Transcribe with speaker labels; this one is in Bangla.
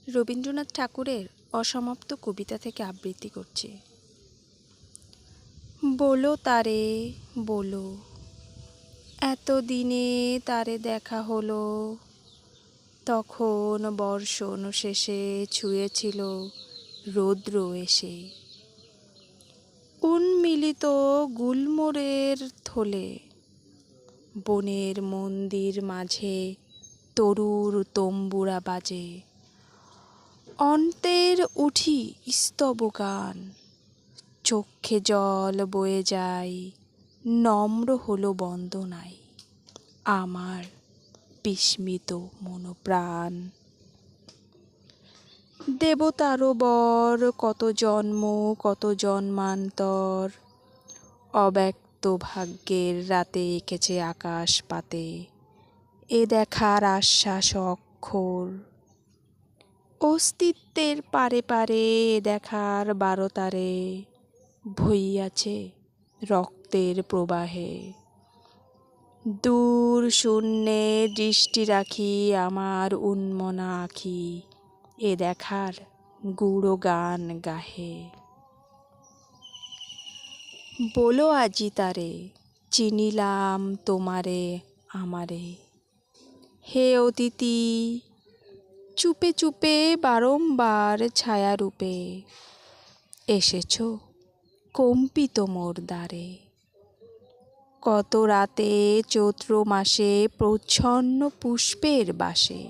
Speaker 1: রবীন্দ্রনাথ ঠাকুরের অসমাপ্ত কবিতা থেকে আবৃত্তি করছি। বলো তারে বলো, এতদিনে তারে দেখা হলো, তখন বর্ষণ শেষে ছুঁয়েছিল রৌদ্র এসে। উন্মিলিত গুলমোড়ের থলে, বনের মন্দির মাঝে তরুর তম্বুরা বাজে। অন্তের উঠি স্তব গান, চক্ষে জল বয়ে যায়, নম্র হলো বন্দনায় আমার বিস্মিত মনোপ্রাণ। দেবতারও বর কত জন্ম কত জন্মান্তর, অব্যক্ত ভাগ্যের রাতে এঁকেছে আকাশ পাতে এ দেখার আশ্বাস অক্ষর। অস্তিত্বের পারে পারে দেখার বারতারে বইয়াছে রক্তের প্রবাহে। দূর শূন্যে দৃষ্টি রাখি আমার উন্মনা আখি এ দেখার গূঢ় গান গাহে। বলো আজি তারে, চিনিলাম তোমারে আমারে। হে অতিথি, চুপে চুপে বারংবার ছায়ারূপে এসেছ কম্পিত মোর দ্বারে। কত রাতে চৈত্র মাসে প্রচ্ছন্ন পুষ্পের বাসে